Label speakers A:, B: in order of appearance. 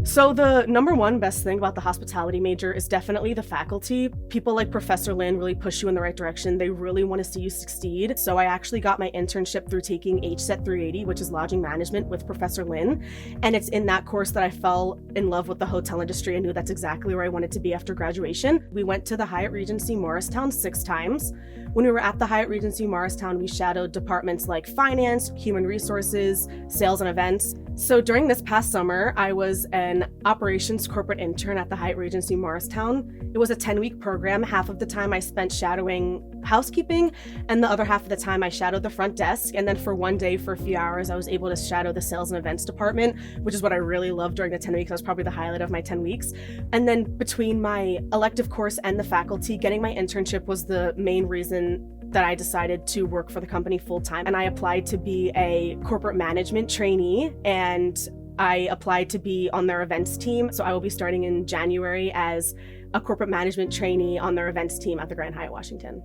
A: So the number one best thing about the hospitality major is definitely the faculty. People like Professor Lin really push you in the right direction. They really want to see you succeed. So I actually got my internship through taking HSET 380, which is lodging management with Professor Lin. And it's in that course that I fell in love with the hotel industry. I knew that's exactly where I wanted to be after graduation. We went to the Hyatt Regency Morristown 6 times. When we were at the Hyatt Regency Morristown, we shadowed departments like finance, human resources, sales and events. So during this past summer, I was an operations corporate intern at the Hyatt Regency Morristown. It was a 10-week program. Half of the time I spent shadowing housekeeping, and the other half of the time I shadowed the front desk. And then for one day, for a few hours, I was able to shadow the sales and events department, which is what I really loved during the 10 weeks. That was probably the highlight of my 10 weeks. And then between my elective course and the faculty, getting my internship was the main reason that I decided to work for the company full-time. And I applied to be a corporate management trainee, and I applied to be on their events team. So I will be starting in January as a corporate management trainee on their events team at the Grand Hyatt Washington.